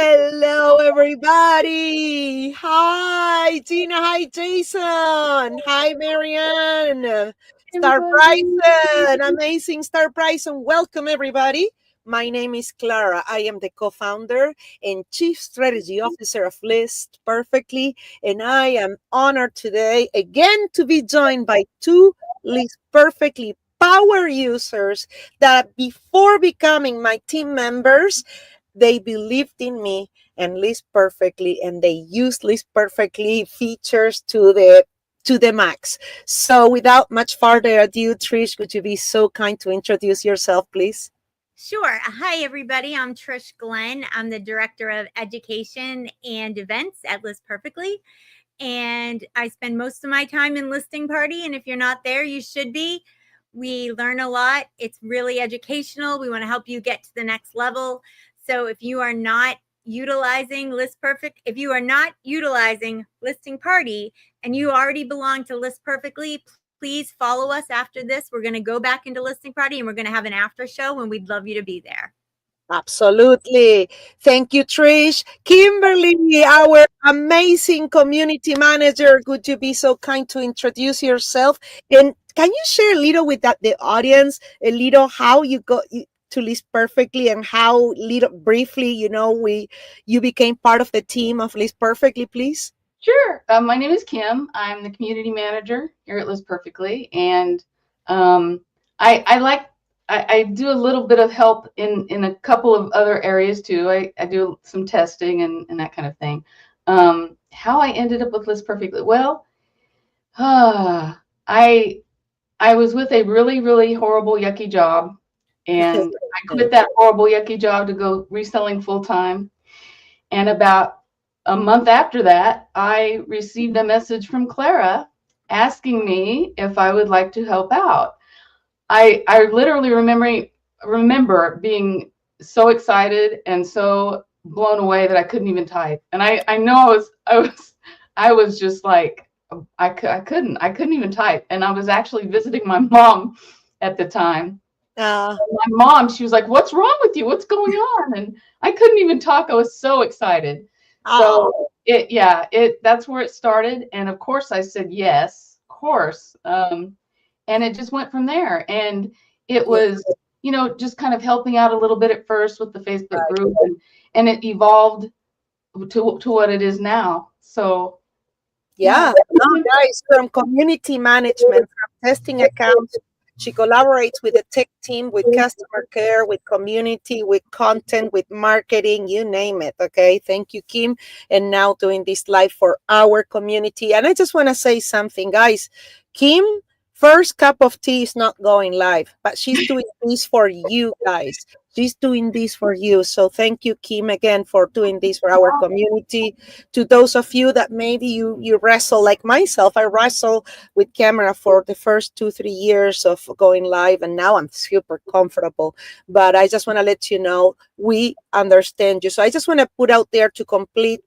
Hello, everybody. Hi, Gina. Hi, Jason. Hi, Marianne. Star Everybody. Bryson. Amazing Star Bryson. Welcome, everybody. My name is Clara. I am the co founder and chief strategy officer of List Perfectly. And I am honored today again to be joined by two List Perfectly power users that before becoming my team members, they believed in me and List Perfectly, and they used List Perfectly features to the max. So without much further ado, Trish, would you be so kind to introduce yourself, please? Sure. Hi, everybody. I'm Trish Glenn. I'm the Director of Education and Events at List Perfectly. And I spend most of my time in Listing Party. And if you're not there, you should be. We learn a lot. It's really educational. We want to help you get to the next level. So if you are not utilizing if you are not utilizing Listing Party and you already belong to List Perfectly, please follow us after this. We're going to go back into Listing Party and we're going to have an after show, and we'd love you to be there. Absolutely. Thank you, Trish. Kimberly, our amazing community manager, could you be so kind to introduce yourself? And can you share a little with the audience, a little how you got to List Perfectly and how little briefly, you became part of the team of List Perfectly, please? Sure. My name is Kim. I'm the community manager here at Liz Perfectly, and I do a little bit of help in a couple of other areas too. I do some testing and that kind of thing. How I ended up with Liz Perfectly? Well, I I was with a really horrible yucky job, and I quit that horrible yucky job to go reselling full time. And about a month after that, I received a message from Clara asking me if I would like to help out. I literally remember being so excited and so blown away that I couldn't even type. And I know I was just like I couldn't even type. And I was actually visiting my mom at the time. Uh, My mom, she was like, "What's wrong with you? What's going on?" And I couldn't even talk. I was so excited. oh, So that's where it started. And of course I said yes, of course. And it just went from there. And it yeah, was, just kind of helping out a little bit at first with the Facebook right. group, and it evolved to what it is now. So yeah. Yeah, no, guys, from community management, from testing accounts, she collaborates with the tech team, with customer care, with community, with content, with marketing, you name it. Okay, thank you, Kim. And now doing this live for our community. And I just want to say something, guys. Kim, first cup of tea is not going live, but she's doing this for you guys. She's doing this for you. So thank you, Kim, again for doing this for our community. To those of you that maybe you wrestle like myself, I wrestle with camera for the first 2-3 years of going live, and now I'm super comfortable. But I just want to let you know we understand you. So I just want to put out there to complete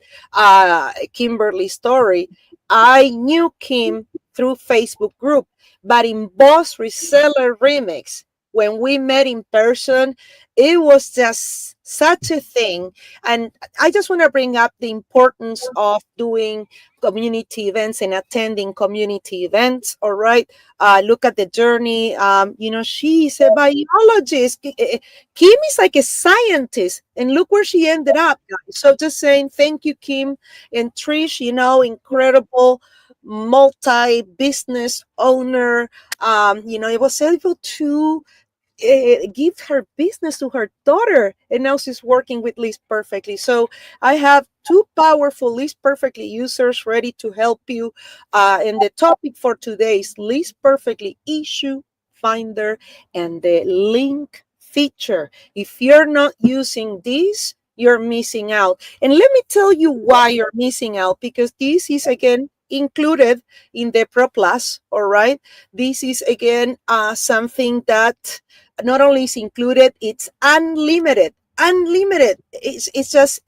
Kimberly's story. I knew Kim through Facebook group, but in Boss Reseller Remix, when we met in person, it was just such a thing. And I just want to bring up the importance of doing community events and attending community events. All right. Look at the journey. She's a biologist. Kim is like a scientist. And look where she ended up, guys. So just saying thank you, Kim. And Trish, incredible multi-business owner. It was able to give her business to her daughter, and now she's working with List Perfectly. So I have two powerful List Perfectly users ready to help you. And the topic for today is List Perfectly issue finder and the link feature. If you're not using this, you're missing out. And let me tell you why you're missing out, because this is again included in the Pro Plus. All right, this is again something that not only is included, it's unlimited. It's just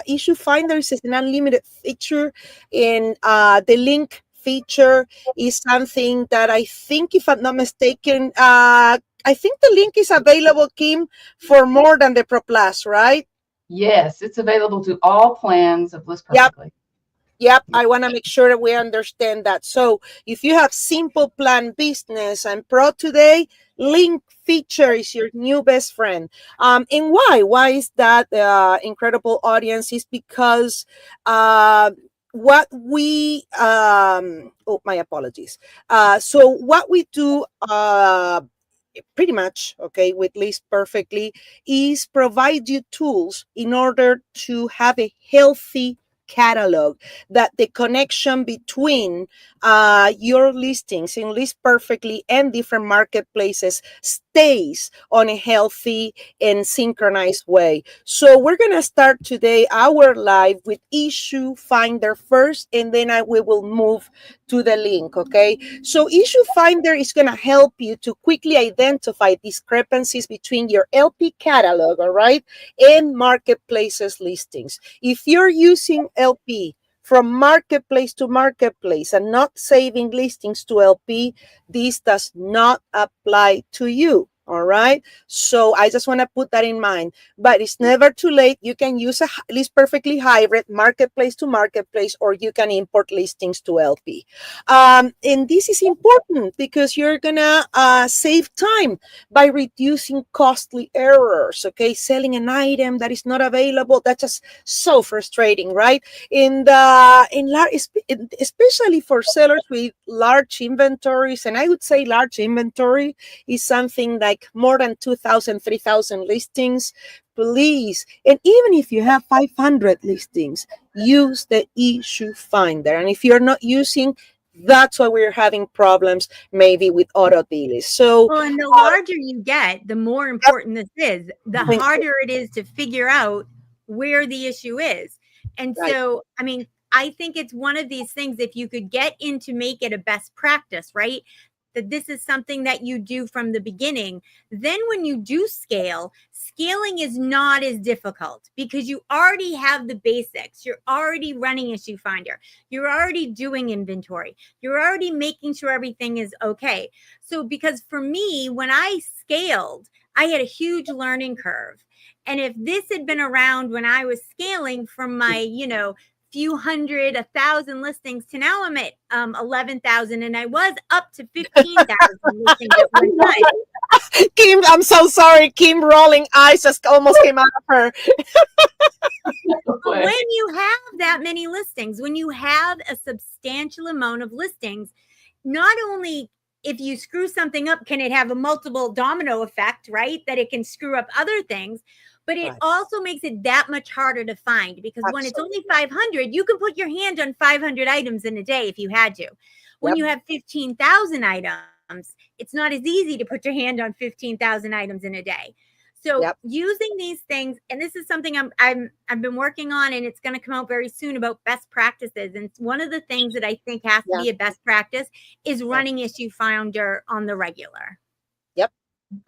issue finder is an unlimited feature, and the link feature is something that I think, if I'm not mistaken, I think the link is available, Kim, for more than the Pro Plus, right? Yes, it's available to all plans of List Yep. Perfectly. Yep, Yep. I want to make sure that we understand that. So if you have Simple Plan Business and Pro today, link feature is your new best friend. And why? Why is that incredible audience? Is because what we oh, my apologies. So what we do pretty much, okay, with List Perfectly is provide you tools in order to have a healthy catalog, that the connection between your listings in List Perfectly and different marketplaces stays on a healthy and synchronized way. So we're going to start today our live with issue finder first, and then we will move to the link. Okay, so issue finder is going to help you to quickly identify discrepancies between your LP catalog, all right, and marketplaces listings. If you're using LP from marketplace to marketplace and not saving listings to LP, this does not apply to you. All right. So I just want to put that in mind, but it's never too late. You can use a List Perfectly hybrid marketplace to marketplace, or you can import listings to LP. And this is important because you're going to save time by reducing costly errors. Okay. Selling an item that is not available. That's just so frustrating, right? Especially for sellers with large inventories, and I would say large inventory is something like more than 2,000, 3,000 listings. Please, and even if you have 500 listings, use the issue finder. And if you're not using, that's why we're having problems maybe with auto delays. So Well, and the larger you get, the more important this is, the thank you. harder it is to figure out where the issue is. And Right. so, I mean, I think it's one of these things, if you could get in to make it a best practice, right? That this is something that you do from the beginning. Then when you do scale, scaling is not as difficult because you already have the basics. You're already running issue finder. You're already doing inventory. You're already making sure everything is okay. So, because for me, when I scaled, I had a huge learning curve. And if this had been around when I was scaling from my, few hundred, 1,000 listings to now I'm at 11,000, and I was up to 15,000 listings at one time. Kim, I'm so sorry. Kim rolling eyes just almost came out of her. But when you have that many listings, when you have a substantial amount of listings, not only if you screw something up, can it have a multiple domino effect, right? That it can screw up other things, but it also makes it that much harder to find, because when it's only 500, you can put your hand on 500 items in a day if you had to. When you have 15,000 items, it's not as easy to put your hand on 15,000 items in a day. So using these things, and this is something I've been working on, and it's going to come out very soon, about best practices. And one of the things that I think has to be a best practice is running issue finder on the regular. Yep,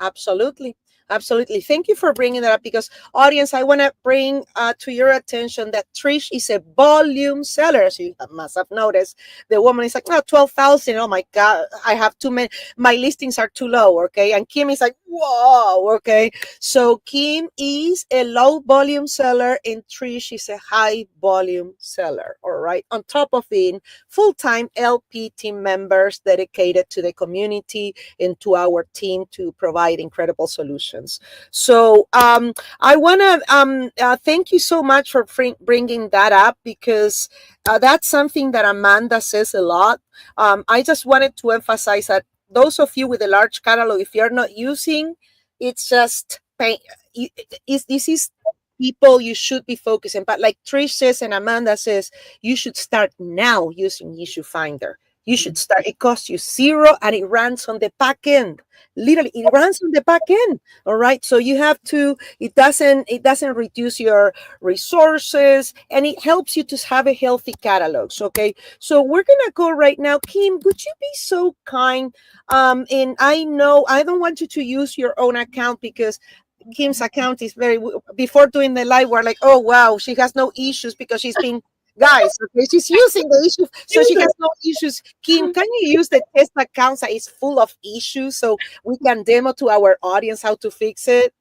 absolutely. Absolutely. Thank you for bringing that up, because audience, I want to bring to your attention that Trish is a volume seller. As you must have noticed, the woman is like, no, 12,000. Oh my God, I have too many. My listings are too low. Okay. And Kim is like, whoa. Okay. So Kim is a low volume seller and Trish is a high volume seller. All right. On top of being full-time LP team members dedicated to the community and to our team to provide incredible solutions. So I want to thank you so much for bringing that up, because that's something that Amanda says a lot. I just wanted to emphasize that those of you with a large catalog, if you're not using, it's just pain. This is people you should be focusing. But like Trish says and Amanda says, you should start now using Issue Finder. You should start. It costs you zero and it runs on the back end. Literally, it runs on the back end. All right. So you have to, it doesn't reduce your resources, and it helps you to have a healthy catalog. Okay. So we're gonna go right now. Kim, would you be so kind? And I know I don't want you to use your own account, because Kim's account is very, before doing the live, we're like, oh wow, she has no issues because she's been, guys, okay, she's using the issue, so she has no issues. Kim, can you use the test account that is full of issues so we can demo to our audience how to fix it?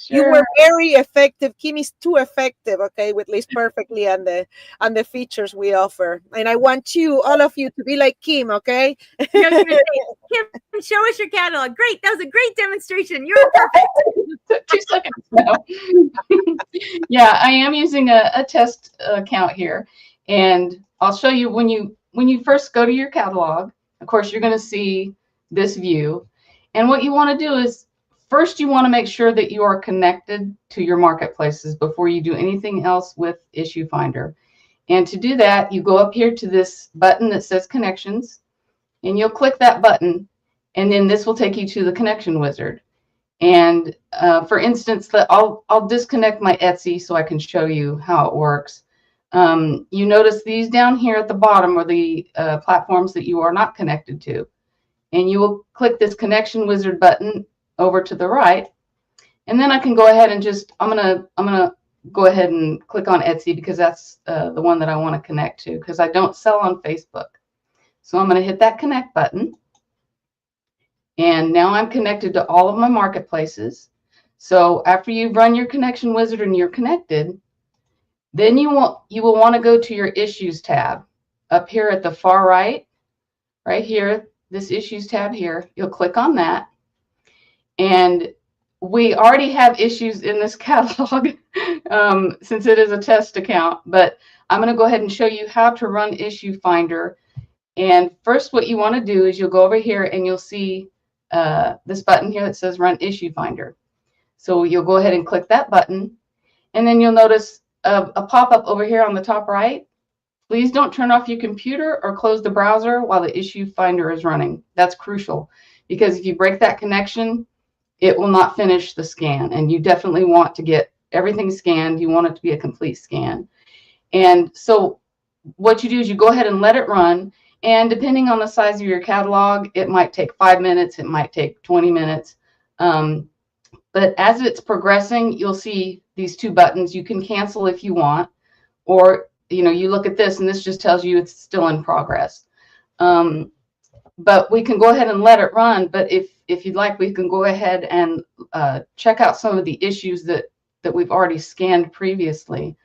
You Sure. were very effective. Kim is too effective, okay, with List Perfectly and the features we offer. And I want you, all of you, to be like Kim, okay? I was gonna say, Kim, show us your catalog. Great, that was a great demonstration. You're perfect. 2 seconds now. Yeah, I am using a test account here, and I'll show you when you first go to your catalog. Of course, you're going to see this view, and what you want to do is first you want to make sure that you are connected to your marketplaces before you do anything else with Issue Finder. And to do that, you go up here to this button that says Connections, and you'll click that button, and then this will take you to the connection wizard. And for instance, I'll disconnect my Etsy so I can show you how it works. You notice these down here at the bottom are the platforms that you are not connected to. And you will click this connection wizard button over to the right. And then I can go ahead and just, I'm gonna go ahead and click on Etsy because that's the one that I want to connect to, because I don't sell on Facebook. So I'm going to hit that connect button. And now I'm connected to all of my marketplaces. So after you've run your connection wizard and you're connected, then you will want to go to your issues tab up here at the far right here, this issues tab here. You'll click on that. And we already have issues in this catalog since it is a test account, but I'm going to go ahead and show you how to run Issue Finder. And first, what you want to do is you'll go over here and you'll see this button here that says Run Issue Finder. So you'll go ahead and click that button, and then you'll notice a pop-up over here on the top right. Please don't turn off your computer or close the browser while the Issue Finder is running. That's crucial, because if you break that connection, it will not finish the scan, and you definitely want to get everything scanned. You want it to be a complete scan. And so what you do is you go ahead and let it run, and depending on the size of your catalog, it might take 5 minutes, it might take 20 minutes. But as it's progressing, you'll see these two buttons. You can cancel if you want, or you look at this and this just tells you it's still in progress. But we can go ahead and let it run. But if you'd like, we can go ahead and check out some of the issues that we've already scanned previously.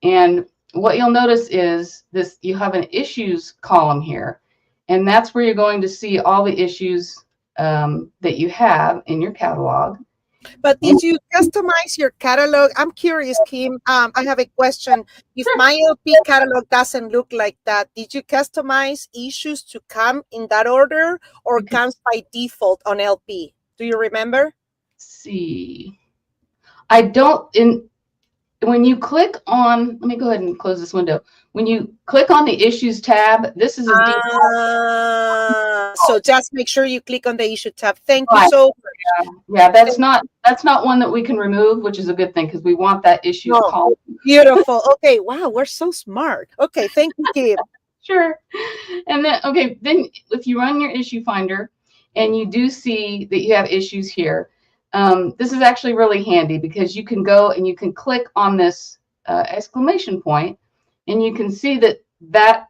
And what you'll notice is this: you have an issues column here, and that's where you're going to see all the issues that you have in your catalog. But did you customize your catalog? I'm curious, Kim. I have a question. If my LP catalog doesn't look like that, did you customize issues to come in that order, or comes by default on LP? Do you remember? Let's see. I don't. When you click on, let me go ahead and close this window. When you click on the Issues tab, this is a default. So just make sure you click on the Issue tab. Thank you so much. Yeah, that's not one that we can remove, which is a good thing, because we want that Issues column. Beautiful. Okay. Wow, we're so smart. Okay, thank you, Kim. Sure. And then then if you run your Issue Finder and you do see that you have issues here, this is actually really handy, because you can go and you can click on this exclamation point, and you can see that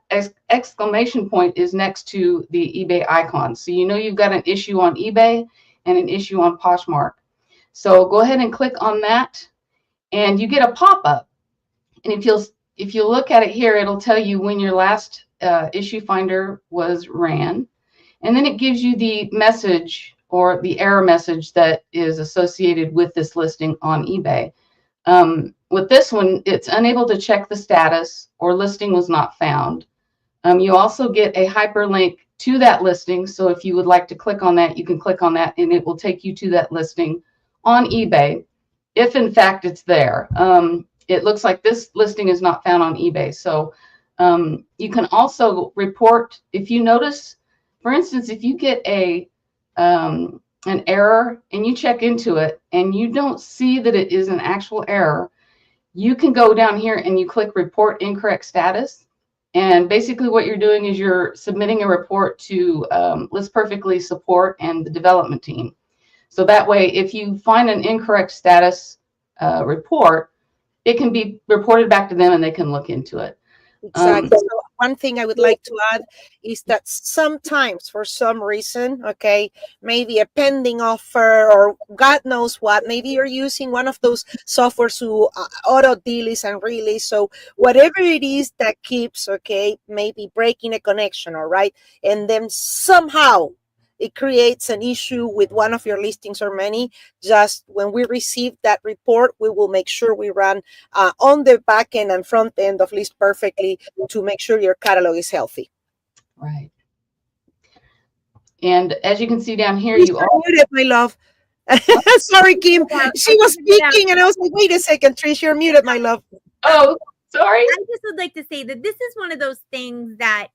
exclamation point is next to the eBay icon. So you've got an issue on eBay and an issue on Poshmark. So go ahead and click on that, and you get a pop-up. And if you look at it here, it'll tell you when your last Issue Finder was ran, and then it gives you the message or the error message that is associated with this listing on eBay. With this one, it's unable to check the status, or listing was not found. You also get a hyperlink to that listing. So if you would like to click on that, you can click on that, and it will take you to that listing on eBay, if in fact it's there. It looks like this listing is not found on eBay. So you can also report, if you notice, for instance, if you get an error and you check into it and you don't see that it is an actual error, you can go down here and you click Report Incorrect Status. And basically what you're doing is you're submitting a report to List Perfectly support and the development team. So that way, if you find an incorrect status report, it can be reported back to them and they can look into it. Exactly. So one thing I would like to add is that sometimes, for some reason, okay, maybe a pending offer or God knows what, maybe you're using one of those softwares to auto delete and release. So whatever it is that keeps, okay, maybe breaking a connection, all right, and then somehow it creates an issue with one of your listings or many. Just when we receive that report, we will make sure we run on the back end and front end of List Perfectly to make sure your catalog is healthy. Right. And as you can see down here, you are muted, my love. Sorry, Kim. She was speaking, and I was like, wait a second, Trish, you're muted, my love. Oh, sorry. I just would like to say that this is one of those things that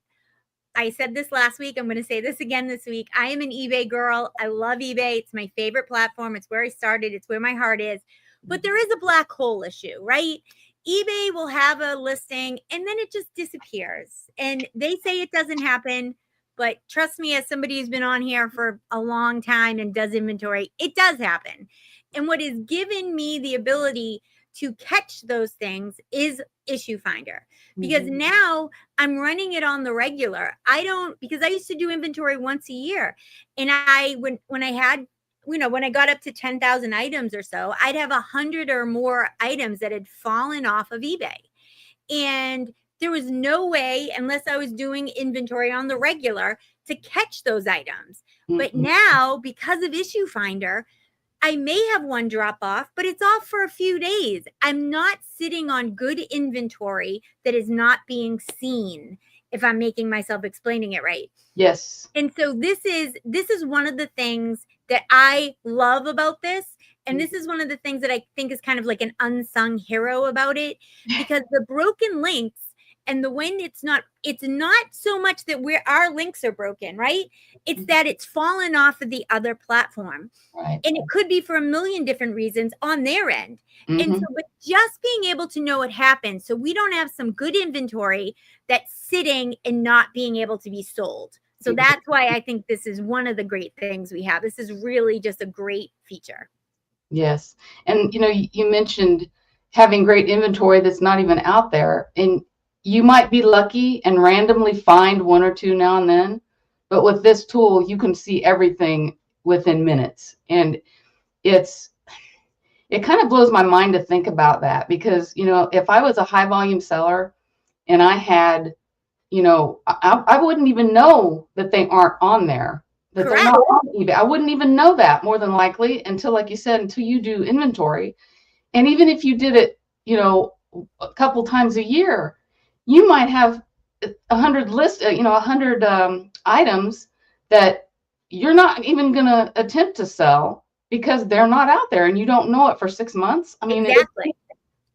I said this last week. I'm going to say this again this week. I am an eBay girl. I love eBay. It's my favorite platform. It's where I started. It's where my heart is. But there is a black hole issue, right? eBay will have a listing and then it just disappears. And they say it doesn't happen. But trust me, as somebody who's been on here for a long time and does inventory, it does happen. And what has given me the ability to catch those things is Issue Finder, because now I'm running it on the regular. Because I used to do inventory once a year, and when I had, when I got up to 10,000 items or so, I'd have 100 or more items that had fallen off of eBay, and there was no way, unless I was doing inventory on the regular, to catch those items. But now, because of Issue Finder, I may have one drop off, but it's off for a few days. I'm not sitting on good inventory that is not being seen, if I'm making myself explaining it right. Yes. And so this is one of the things that I love about this. And this is one of the things that I think is kind of like an unsung hero about it, because the broken links, and the when it's not so much that our links are broken, right? It's that it's fallen off of the other platform. Right. And it could be for a million different reasons on their end. And so, but just being able to know what happened, so we don't have some good inventory that's sitting and not being able to be sold. So that's why I think this is one of the great things we have. This is really just a great feature. Yes. And, you mentioned having great inventory that's not even out there. And you might be lucky and randomly find one or two now and then, but with this tool, you can see everything within minutes. And it kind of blows my mind to think about that, because, if I was a high volume seller and I had, I wouldn't even know that they aren't on there, that Correct. They're not on eBay. I wouldn't even know that, more than likely, until, like you said, until you do inventory. And even if you did it, a couple times a year, you might have 100 items that you're not even going to attempt to sell because they're not out there, and you don't know it for 6 months. I mean, exactly.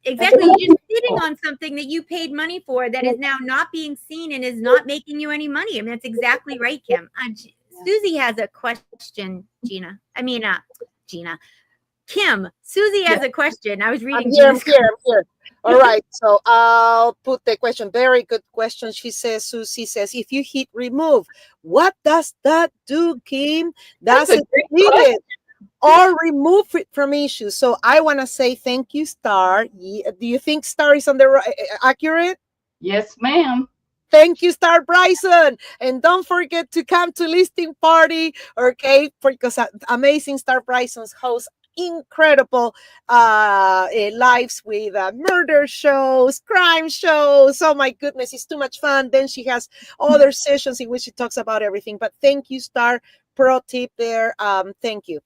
You're just sitting on something that you paid money for that is now not being seen and is not making you any money. I mean, that's exactly right, Kim. Susie has a question, Gina. Kim, Susie has a question. I was reading. I'm here. All right. So I'll put the question. Very good question. Susie says, if you hit remove, what does that do, Kim? Does it delete it or remove it from issues? So I want to say thank you, Star. Do you think Star is on the accurate? Yes, ma'am. Thank you, Star Bryson. And don't forget to come to Listing Party, okay? Because amazing Star Bryson's host incredible lives with murder shows, crime shows. Oh my goodness, it's too much fun. Then she has other sessions in which she talks about everything. But thank you, Star. Pro tip there. Thank you.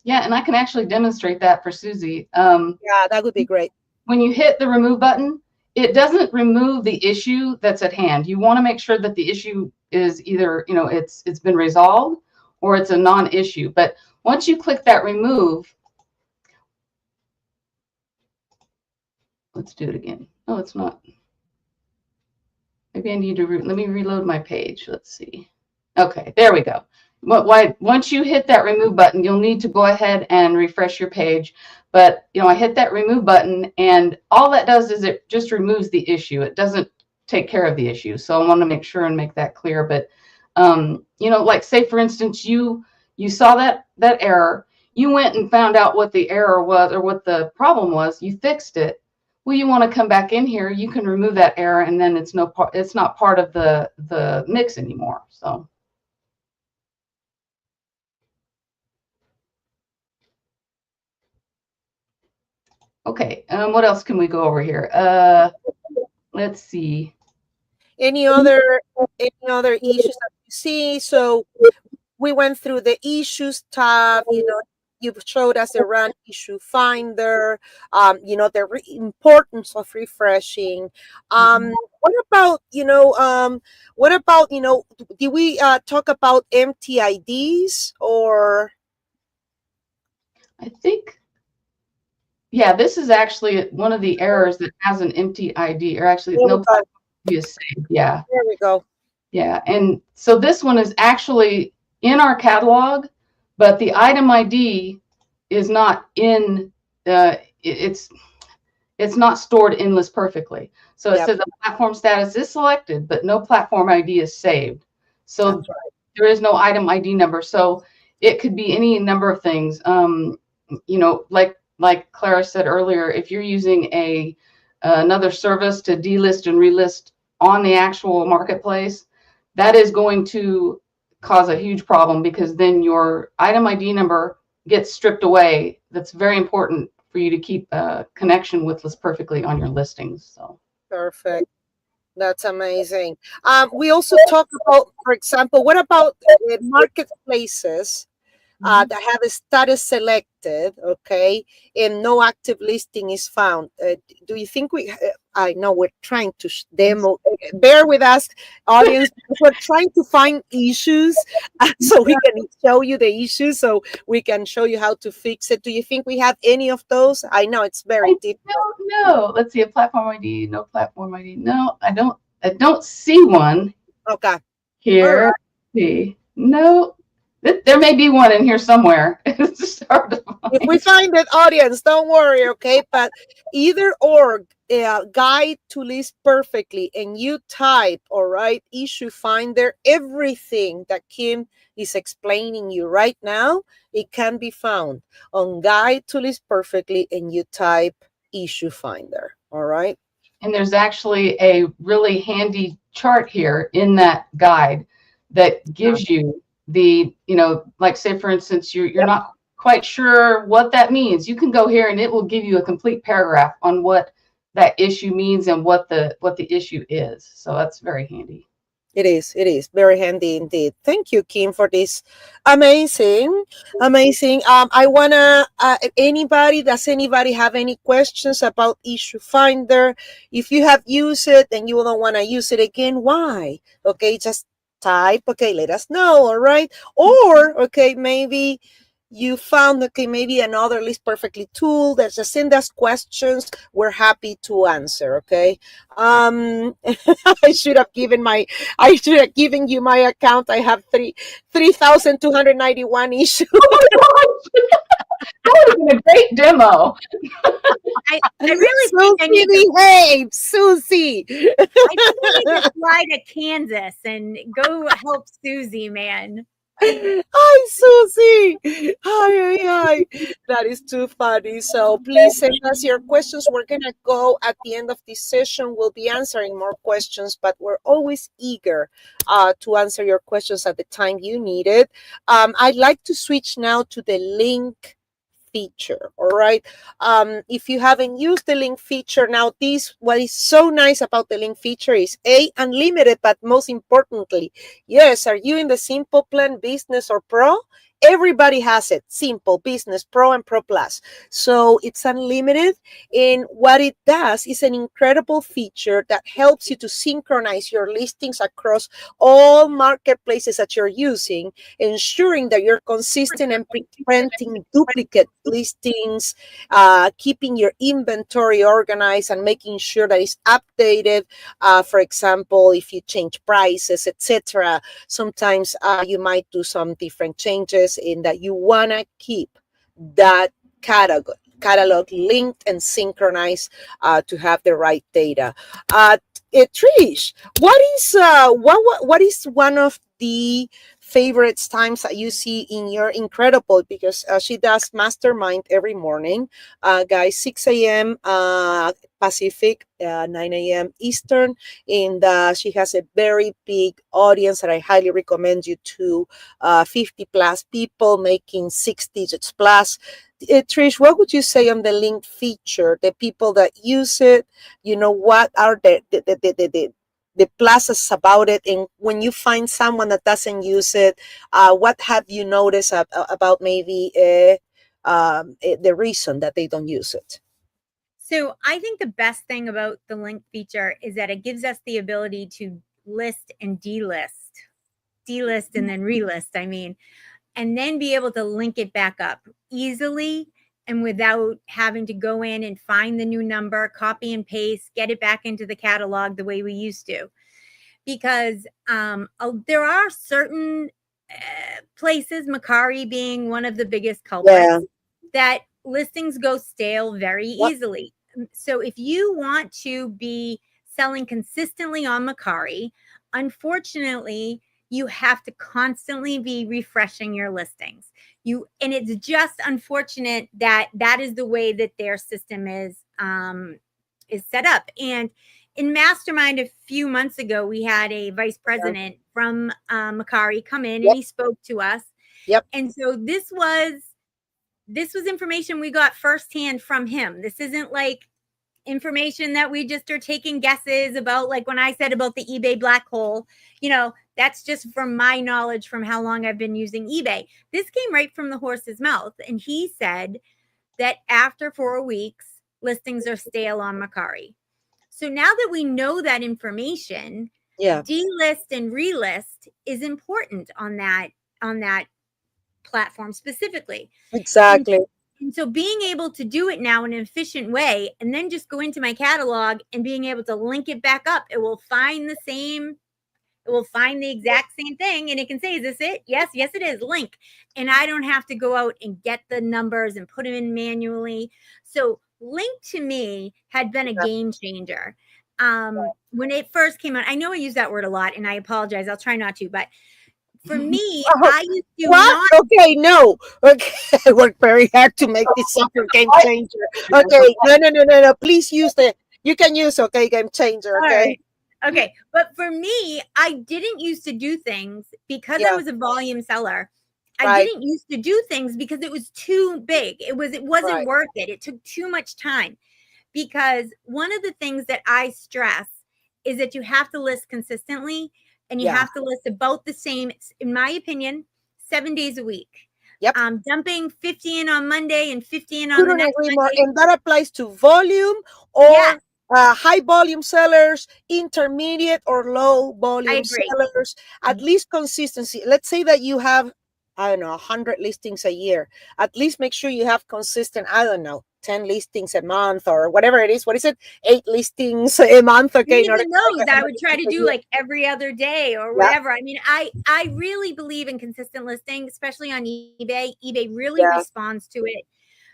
Yeah, and I can actually demonstrate that for Susie. Yeah, that would be great. When you hit the remove button, it doesn't remove the issue that's at hand. You want to make sure that the issue is either, it's been resolved or it's a non-issue. But once you click that remove, let's do it again. Oh, it's not. Maybe I need to, let me reload my page. Let's see. Okay, there we go. Once you hit that remove button, you'll need to go ahead and refresh your page. But, I hit that remove button, and all that does is it just removes the issue. It doesn't take care of the issue. So I want to make sure and make that clear. But, like say, for instance, you saw that error. You went and found out what the error was or what the problem was. You fixed it. well, you want to come back in here, you can remove that error, and then it's not part of the mix anymore. So. Okay, what else can we go over here? Let's see. Any other issues that you see? So we went through the issues tab. You showed us the run issue finder. The importance of refreshing. What about did we talk about empty IDs or? I think, yeah, this is actually one of the errors that has an empty ID, or actually no platform ID is saved. Yeah. There we go. Yeah, and so this one is actually in our catalog, but the item ID is not in. It's not stored in list perfectly. So it says the platform status is selected, but no platform ID is saved. So there is no item ID number. So it could be any number of things. Like Clara said earlier, if you're using another service to delist and relist on the actual marketplace, that is going to cause a huge problem, because then your item ID number gets stripped away. That's very important for you to keep a connection with List Perfectly on your listings. So perfect. That's amazing. We also talk about, for example, what about marketplaces that have a status selected, okay, and no active listing is found? Do you think I know we're trying to demo, bear with us, audience, because we're trying to find issues so we can show you the issues, so we can show you how to fix it. Do you think we have any of those? I know it's very deep. No, let's see, a platform ID, no platform ID. No, I don't see one. Okay. Here, right. See, no. There may be one in here somewhere. It's just hard to find. If we find it, audience, don't worry, okay? But either or, guide to list perfectly, and you type, all right, issue finder, everything that Kim is explaining you right now, it can be found on guide to list perfectly, and you type issue finder, all right? And there's actually a really handy chart here in that guide that gives you the, like say for instance, you're not quite sure what that means. You can go here and it will give you a complete paragraph on what that issue means and what the issue is. So that's very handy. It is very handy indeed. Thank you, Kim, for this amazing. I wanna does anybody have any questions about issue finder? If you have used it and you don't want to use it again, why? Okay, just type, okay, let us know, all right? Or, okay, maybe you found, okay, maybe another List Perfectly tool that just send us questions. We're happy to answer, okay? I should have given you my account. I have 3,291 issues. That would have been a great demo. I really think I need behave, Susie. I think I need to fly to Kansas and go help Susie, man. Hi, Susie. Hi. That is too funny. So please send us your questions. We're going to go at the end of this session. We'll be answering more questions, but we're always eager to answer your questions at the time you need it. I'd like to switch now to the link feature. All right. If you haven't used the link feature, now what is so nice about the link feature is unlimited, but most importantly, yes, are you in the Simple Plan Business or Pro? Everybody has it, Simple, Business, Pro, and Pro Plus. So it's unlimited. And what it does is an incredible feature that helps you to synchronize your listings across all marketplaces that you're using, ensuring that you're consistent and preventing duplicate listings, keeping your inventory organized and making sure that it's updated. For example, if you change prices, etc., sometimes you might do some different changes in that you want to keep that catalog linked and synchronized to have the right data. Trish, what is one of the favorites times that you see in your incredible, because she does mastermind every morning, guys, 6 a.m. Pacific, 9 a.m. Eastern, and she has a very big audience that I highly recommend you to. 50 plus people making 6 digits plus. Trish, what would you say on the link feature? The people that use it, what are the pluses about it, and when you find someone that doesn't use it, what have you noticed about maybe the reason that they don't use it? So I think the best thing about the link feature is that it gives us the ability to list and delist and then relist, and then be able to link it back up easily and without having to go in and find the new number, copy and paste, get it back into the catalog the way we used to. Because there are certain places, Mercari being one of the biggest culprits, that listings go stale very easily. So if you want to be selling consistently on Mercari, unfortunately, you have to constantly be refreshing your listings. And it's just unfortunate that that is the way that their system is set up. And in Mastermind a few months ago, we had a vice president from Mercari come in, and he spoke to us. And so this was information we got firsthand from him. This isn't like information that we just are taking guesses about, like when I said about the eBay black hole, that's just from my knowledge from how long I've been using eBay. This came right from the horse's mouth. And he said that after 4 weeks, listings are stale on Mercari. So now that we know that information, delist and relist is important on that platform specifically. Exactly. And so being able to do it now in an efficient way, and then just go into my catalog and being able to link it back up, it will find the exact same thing, and it can say, is this it? Yes, it is. Link. And I don't have to go out and get the numbers and put them in manually. So link to me had been a game changer. When it first came out, I know I use that word a lot, and I apologize. I'll try not to, but for me, I used to not. Okay, no. Okay, I worked very hard to make this soccer game changer. Okay, no. Please use you can use game changer. Okay. Right. Okay, but for me, I didn't used to do things because I was a volume seller. I didn't used to do things because it was too big. It wasn't worth it. It took too much time. Because one of the things that I stress is that you have to list consistently, and you have to list about the same, in my opinion, 7 days a week. Dumping 50 in on Monday and 50 in on the next Monday. And that applies to volume or high volume sellers, intermediate or low volume sellers. At least consistency. Let's say that you have, 100 listings a year. At least make sure you have consistent, 10 listings a month or whatever it is. What is it? 8 listings a month. Okay. Even those I would try to do like every other day or whatever. I mean, I really believe in consistent listing, especially on eBay. eBay really responds to it.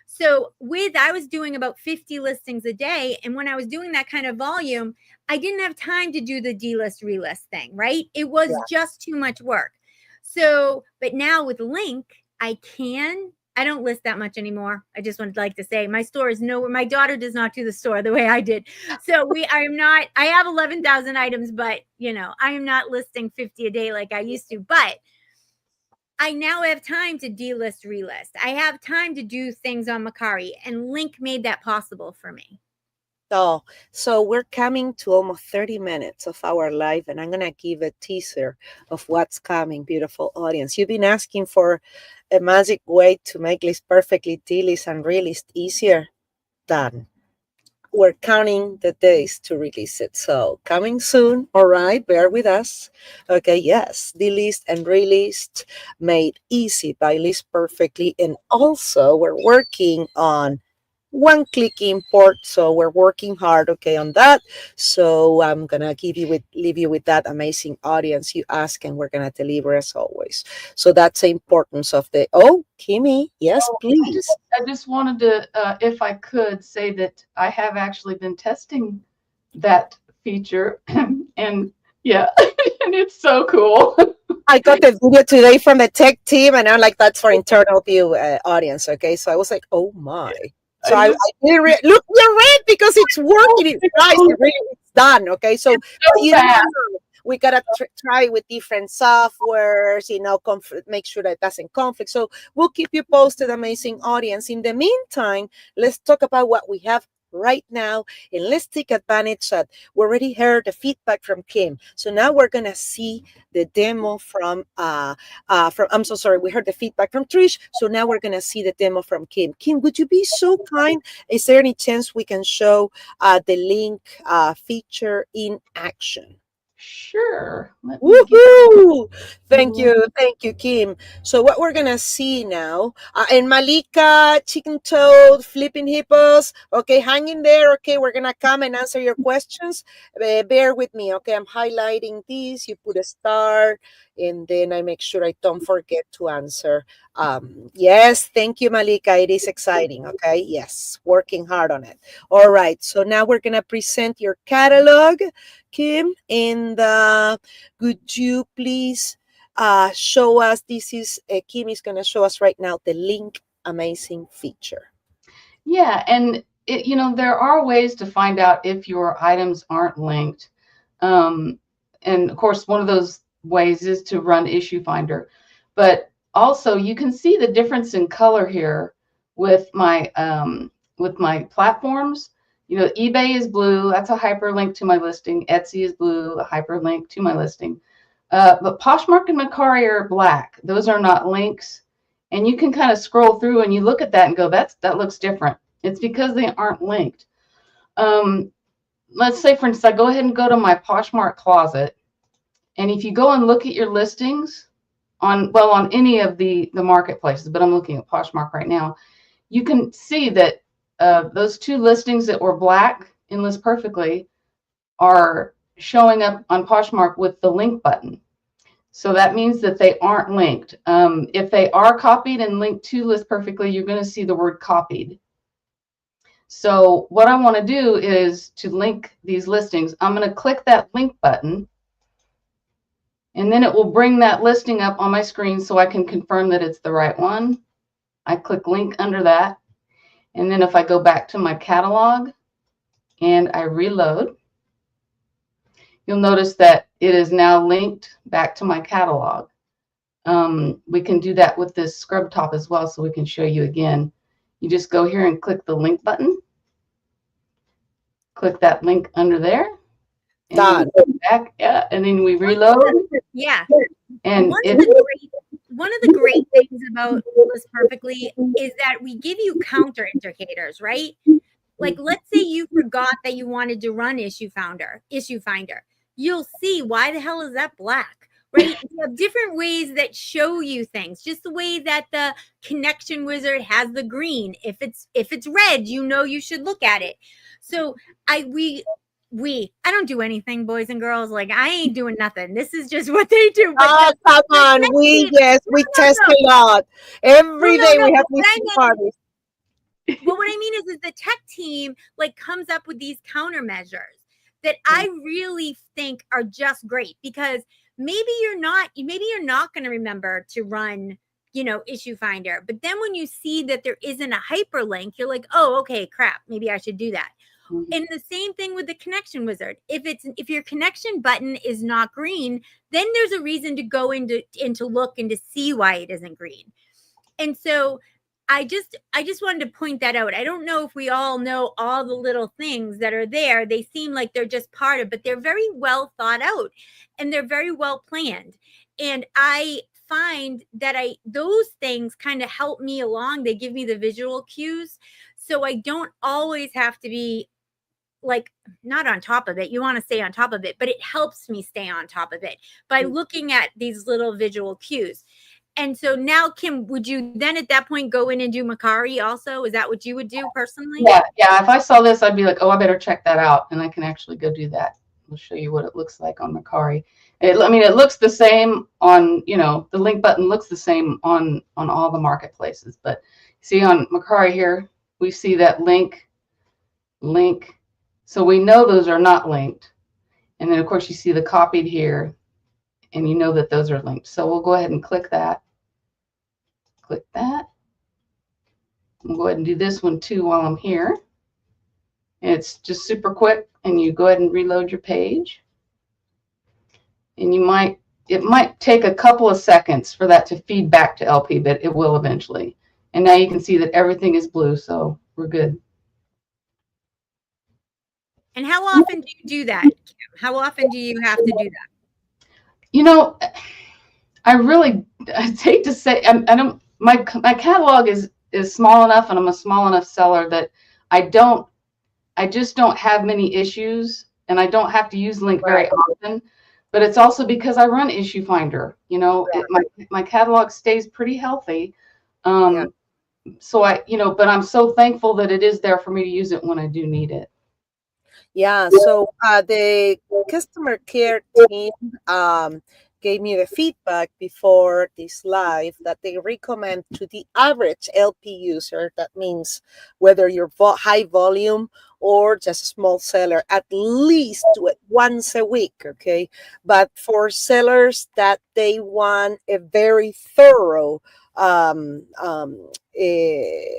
So I was doing about 50 listings a day. And when I was doing that kind of volume, I didn't have time to do the delist relist thing, right? It was just too much work. So, but now with Link, I don't list that much anymore. I just would like to say my store is nowhere. My daughter does not do the store the way I did. So I have 11,000 items, but I am not listing 50 a day like I used to, but I now have time to delist, relist. I have time to do things on Mercari, and Link made that possible for me. So we're coming to almost 30 minutes of our live, and I'm going to give a teaser of what's coming, beautiful audience. You've been asking for a magic way to make list perfectly, delist and relist easier. Done. We're counting the days to release it. So coming soon. All right, bear with us. Okay, yes, delist and relist made easy by List Perfectly. And also we're working on one-click import, so we're working hard on that. So I'm gonna leave you with that amazing audience you ask, and we're gonna deliver as always. So that's the importance of Kimmy, yes, please. I just wanted to if I could say that I have actually been testing that feature and and it's so cool. I got the video today from the tech team, and I'm like, that's for internal view audience. Okay, so I was like, oh my. So I didn't look. You're right because it's working. It's nice. It's done. Okay, so but you never know. We gotta try with different softwares. Make sure that it doesn't conflict. So we'll keep you posted, amazing audience. In the meantime, let's talk about what we have right now, and let's take advantage that we already heard the feedback from Kim. So now we're gonna see the demo from I'm so sorry, we heard the feedback from Trish. So now we're gonna see the demo from Kim. Kim, would you be so kind? Is there any chance we can show the link feature in action? Sure. Woohoo! Thank you, Kim. So what we're gonna see now, and Malika, Chicken Toad, Flipping Hippos. Okay, hang in there. Okay, we're gonna come and answer your questions. Bear with me. Okay, I'm highlighting these. You put a star, and then I make sure I don't forget to answer. Yes, thank you, Malika. It is exciting. Okay, yes, working hard on it. All right. So now we're gonna present your catalog, Kim, and could you please show us, Kim is going to show us right now the link amazing feature. Yeah, and there are ways to find out if your items aren't linked. And of course, one of those ways is to run Issue Finder. But also, you can see the difference in color here with my platforms. eBay is blue. That's a hyperlink to my listing. Etsy is blue, a hyperlink to my listing. But Poshmark and Mercari are black. Those are not links. And you can kind of scroll through and you look at that and go, that looks different. It's because they aren't linked. Let's say, for instance, I go ahead and go to my Poshmark closet. And if you go and look at your listings on any of the marketplaces, but I'm looking at Poshmark right now, you can see that those two listings that were black in List Perfectly are showing up on Poshmark with the link button. So that means that they aren't linked. If they are copied and linked to List Perfectly, you're going to see the word copied. So what I want to do is to link these listings. I'm going to click that link button, and then it will bring that listing up on my screen so I can confirm that it's the right one. I click link under that. And then if I go back to my catalog and I reload, you'll notice that it is now linked back to my catalog. We can do that with this scrub top as well, so we can show you again. You just go here and click the link button. Click that link under there. And back, yeah, and then we reload. Yeah. And one of the great things about List Perfectly is that we give you counter indicators, right? Like, let's say you forgot that you wanted to run Issue Finder. You'll see, why the hell is that black, right? You have different ways that show you things, just the way that the connection wizard has the green. If it's red, you should look at it. So I don't do anything, boys and girls. Like, I ain't doing nothing. This is just what they do. But come on. We test a lot. Every day we have listening parties. But what I mean is the tech team comes up with these countermeasures that I really think are just great, because maybe you're not going to remember to run, Issue Finder. But then when you see that there isn't a hyperlink, you're like, oh, okay, crap, maybe I should do that. And the same thing with the connection wizard. If your connection button is not green, then there's a reason to go into look and to see why it isn't green. And so I just wanted to point that out. I don't know if we all know all the little things that are there. They seem like they're just part of, but they're very well thought out and they're very well planned. And I find that those things kind of help me along. They give me the visual cues. So I don't always have to be not on top of it. You want to stay on top of it, but it helps me stay on top of it by looking at these little visual cues. And so now, Kim, would you then at that point go in and do Mercari also? Is that what you would do personally? Yeah. If I saw this, I'd be like, oh, I better check that out. And I can actually go do that. I'll show you what it looks like on Mercari. It looks the same on, the link button looks the same on all the marketplaces. But see on Mercari here, we see that link. So we know those are not linked. And then, of course, you see the copied here. and you know that those are linked. So we'll go ahead and click that. Click that. We'll go ahead and do this one too while I'm here. It's just super quick, and you go ahead and reload your page. And it might take a couple of seconds for that to feed back to LP, but it will eventually. And now you can see that everything is blue, so we're good. And how often do you do that, Kim? How often do you have to do that? You know, I hate to say, I don't. My catalog is small enough, and I'm a small enough seller that I just don't have many issues, and I don't have to use link very often. But it's also because I run Issue Finder. You know, my catalog stays pretty healthy. So but I'm so thankful that it is there for me to use it when I do need it. Yeah, so the customer care team gave me the feedback before this live that they recommend to the average LP user, that means whether you're high volume or just a small seller, at least do it once a week, okay? But for sellers that they want a very thorough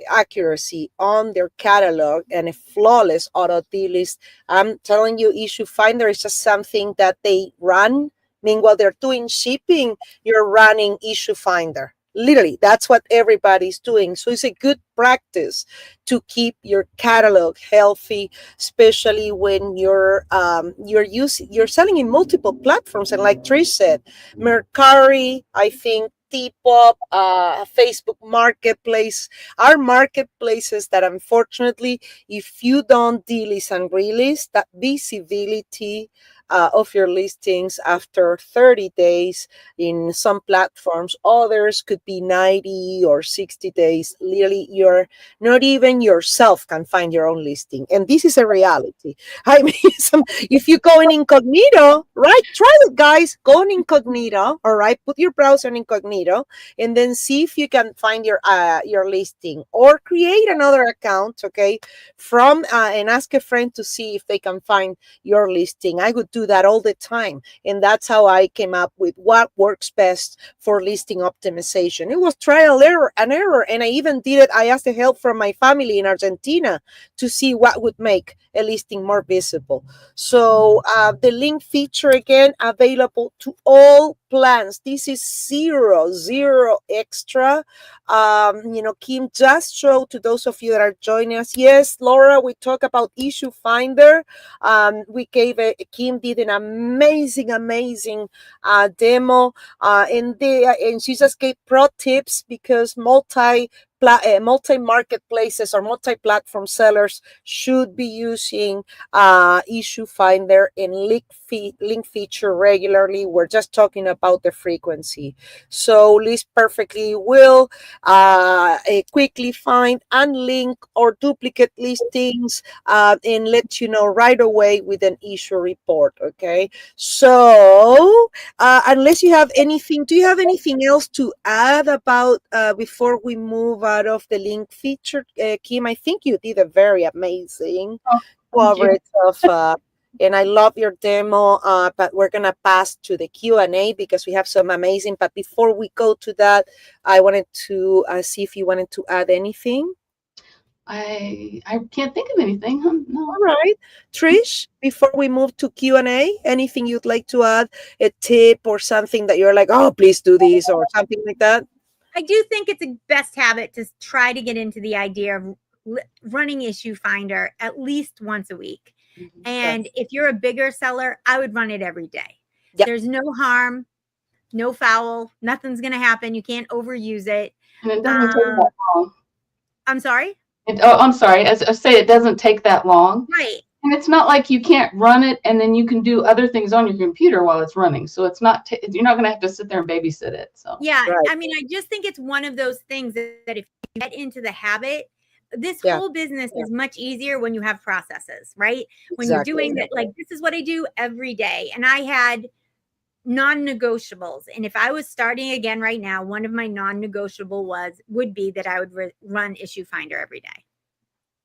accuracy on their catalog and a flawless auto delist, I'm telling you, Issue Finder is just something that they run. Meanwhile, they're doing shipping, you're running Issue Finder. Literally, that's what everybody's doing. So it's a good practice to keep your catalog healthy, especially when you're selling in multiple platforms. And like Trish said, Mercari, I think, Depop, Facebook Marketplace are marketplaces that, unfortunately, if you don't delist and relist, that visibility of your listings after 30 days in some platforms, others could be 90 or 60 days. Literally, you're not even yourself can find your own listing, and this is a reality. I mean, if you go in incognito, right? Try it, guys. Go in incognito. All right, put your browser in incognito, and then see if you can find your listing, or create another account, okay, from and ask a friend to see if they can find your listing. I would do that all the time, and that's how I came up with what works best for listing optimization. It was trial and error, and I even did it. I asked the help from my family in Argentina to see what would make a listing more visible. So the link feature, again, available to all plans. This is zero extra. Kim just showed, to those of you that are joining us, yes, Laura, we talk about Issue Finder. We gave Kim did an amazing demo, and she just gave pro tips, because multi marketplaces or multi-platform sellers should be using Issue Finder and link feature regularly. We're just talking about the frequency. So List Perfectly will quickly find, unlink, or duplicate listings and let you know right away with an issue report. Okay, so unless you have anything, do you have anything else to add about before we move out of the link feature, Kim? I think you did a very amazing coverage of and I love your demo, but we're going to pass to the Q&A because we have some amazing. But before we go to that, I wanted to see if you wanted to add anything. I can't think of anything. No. All right. Trish, before we move to Q&A, anything you'd like to add, a tip or something that you're like, oh, please do this, or something like that? I do think it's a best habit to try to get into the idea of running Issue Finder at least once a week. And if you're a bigger seller, I would run it every day. Yep. There's no harm, no foul, nothing's going to happen. You can't overuse it. And it doesn't take that long. I'm sorry? I'm sorry. As I say, it doesn't take that long. Right. And it's not like you can't run it and then you can do other things on your computer while it's running. So it's not, you're not going to have to sit there and babysit it. So yeah, right. I mean, I just think it's one of those things that if you get into the habit, this whole business is much easier when you have processes, right? When you're doing it, like, this is what I do every day. And I had non-negotiables. And if I was starting again right now, one of my non-negotiable would be that I would run Issue Finder every day.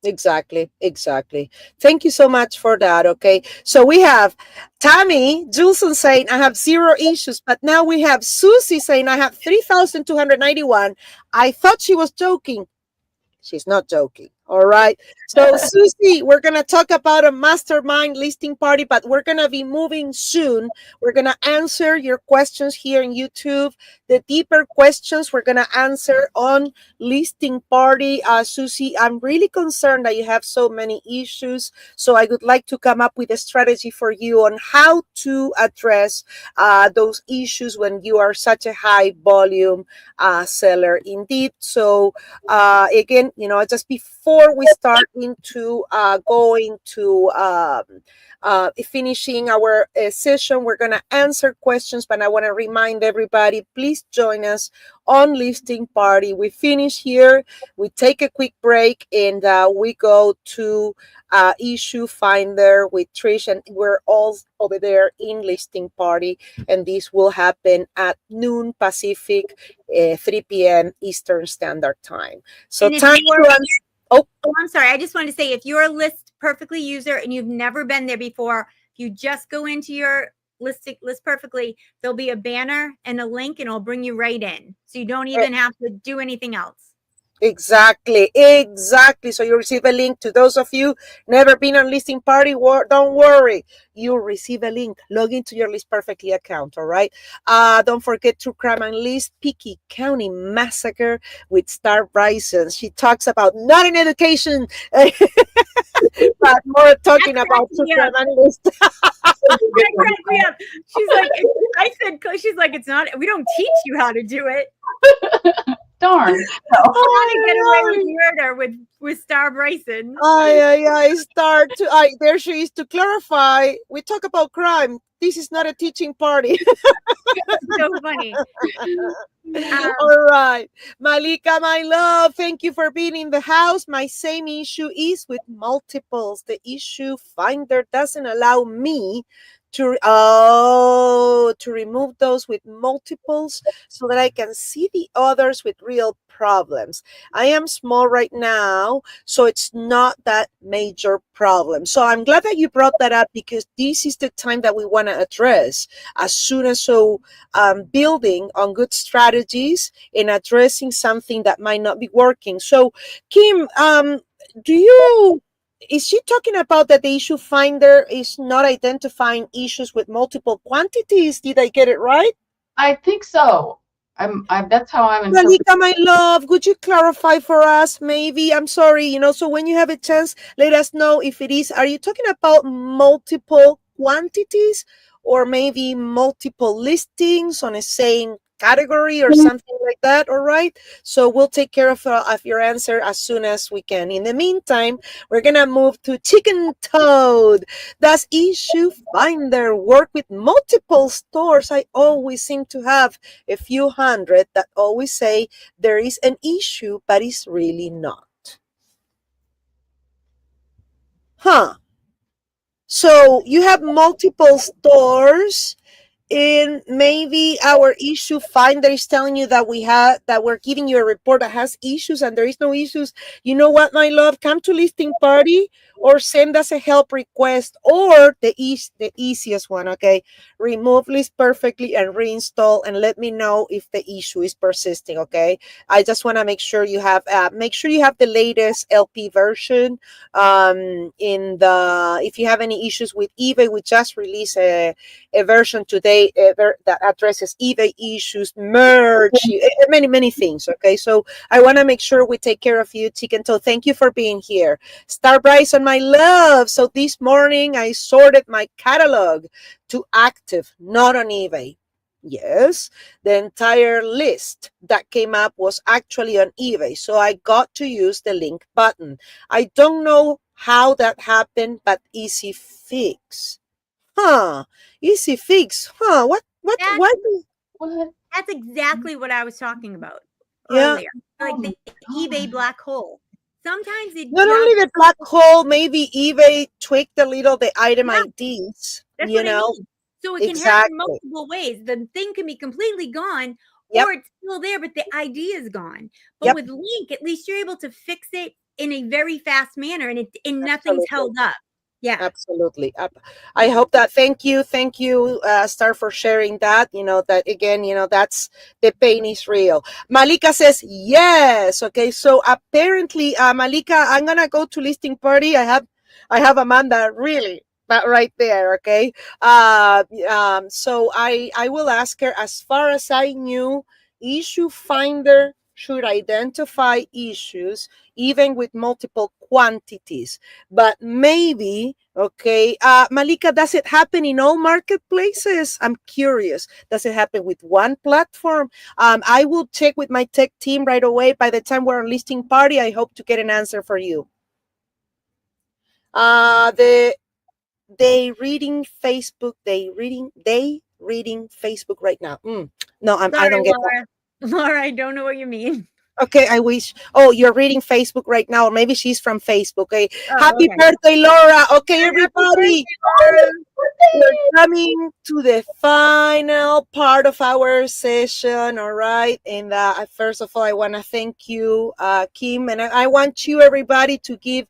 Exactly, exactly. Thank you so much for that. Okay, so we have Tammy Julson saying I have zero issues, but now we have Susie saying I have 3,291. I thought she was joking. She's not joking. All right. So, Susie, we're going to talk about a mastermind listing party, but we're going to be moving soon. We're going to answer your questions here in YouTube. The deeper questions we're going to answer on listing party. Susie, I'm really concerned that you have so many issues. So, I would like to come up with a strategy for you on how to address those issues when you are such a high volume seller indeed. So, again, just before we start into going to finishing our session, we're going to answer questions, but I want to remind everybody, please join us on listing party. We finish here, we take a quick break, and we go to issue finder with Trish, and we're all over there in listing party, and this will happen at noon Pacific, 3 p.m. Eastern Standard Time. So time to answer. Oh, I'm sorry. I just wanted to say, if you're a List Perfectly user and you've never been there before, if you just go into your List Perfectly, there'll be a banner and a link, and it'll bring you right in. So you don't even have to do anything else. Exactly, exactly. So you receive a link. To those of you never been on listing party, don't worry. You'll receive a link. Log into your List Perfectly account, all right? Don't forget True Crime and List Pickey County Massacre with Star Bryson. She talks about not in education, but more talking about True Crime and List. She's like, I said, she's like, it's not, we don't teach you how to do it. Darn. How to get away with murder with Star Bryson. There she is to clarify. We talk about crime. This is not a teaching party. So funny. All right. Malika, my love, thank you for being in the house. My same issue is with multiples. The issue finder doesn't allow me to remove those with multiples so that I can see the others with real problems. I am small right now, so it's not that major problem. So I'm glad that you brought that up, because this is the time that we want to address as soon as building on good strategies and addressing something that might not be working. So Kim, is she talking about that the issue finder is not identifying issues with multiple quantities? Did I get it right? I think so. That's how I'm interpreting. Malika, my love, would you clarify for us? Maybe, I'm sorry, so when you have a chance, let us know if it is. Are you talking about multiple quantities, or maybe multiple listings on a same category or something like that? All right. So we'll take care of your answer as soon as we can. In the meantime, we're going to move to Chicken Toad. Does issue finder work with multiple stores? I always seem to have a few hundred that always say there is an issue, but it's really not. Huh. So you have multiple stores, and maybe our issue finder is telling you that we're giving you a report that has issues and there is no issues. You know what, my love? Come to listing party or send us a help request, or the easiest one, okay? Remove List Perfectly and reinstall, and let me know if the issue is persisting, okay? I just want to make sure you have the latest LP version. If you have any issues with eBay, we just released a version today that addresses eBay issues, merge, many things. Okay, so I want to make sure we take care of you, Chicken Toe. Thank you for being here. Star Bryson, my love. So this morning I sorted my catalog to active, not on eBay. Yes, the entire list that came up was actually on eBay, so I got to use the link button. I don't know how that happened, but easy fix. Huh. Easy fix. Huh. What? That's exactly what I was talking about Yeah. earlier. Like the eBay black hole. Sometimes it not only the black hole, maybe eBay tweaked a little the item IDs. That's what I mean. So it can happen multiple ways. The thing can be completely gone, or it's still there, but the ID is gone. But with link, at least you're able to fix it in a very fast manner, and nothing's Absolutely. held up. Yeah. Absolutely. I hope that. Thank you, Star, for sharing that. That again, that's the pain is real. Malika says yes. Okay, so apparently, Malika, I'm gonna go to listing party. I have Amanda really that right there. Okay, so I will ask her. As far as I knew, issue finder should identify issues even with multiple quantities, but maybe, okay, Malika, does it happen in all marketplaces? I'm curious. Does it happen with one platform? I will check with my tech team right away. By the time we're on listing party, I hope to get an answer for you. They reading Facebook. They reading Facebook right now. No, I Sorry, don't get Laura. Laura, I don't know what you mean. Okay, I wish. Oh, you're reading Facebook right now, or maybe she's from Facebook. Okay, Oh, happy okay. birthday, Laura. Okay, everybody, Laura. we're coming to the final part of our session. All right, and first of all, I want to thank you, Kim, and I want you, everybody, to give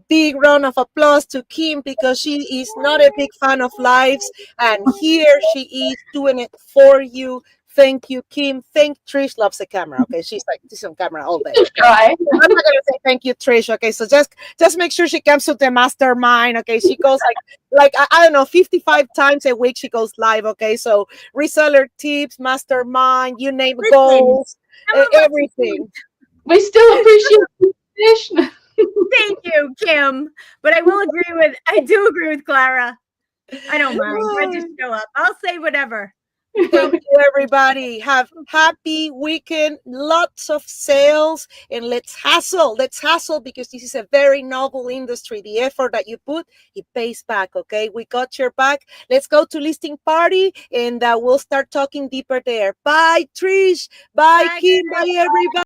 big round of applause to Kim, because she is not a big fan of lives, and here she is doing it for you. Thank you, Kim. Thank Trish. Loves the camera. Okay, she's on camera all day. Okay? Try. I'm not gonna say thank you, Trish. Okay, so just make sure she comes to the mastermind. Okay, she goes like I don't know, 55 times a week she goes live. Okay, so reseller tips, mastermind, you name it, goals, everything. We still appreciate you, Trish. Thank you, Kim. But I do agree with Clara. I don't mind. I just show up. I'll say whatever. Thank you, everybody. Have happy weekend, lots of sales, and let's hustle. Let's hustle, because this is a very noble industry. The effort that you put, it pays back. Okay, we got your back. Let's go to listing party, and we'll start talking deeper there. Bye, Trish. Bye, Kim. Bye, everybody.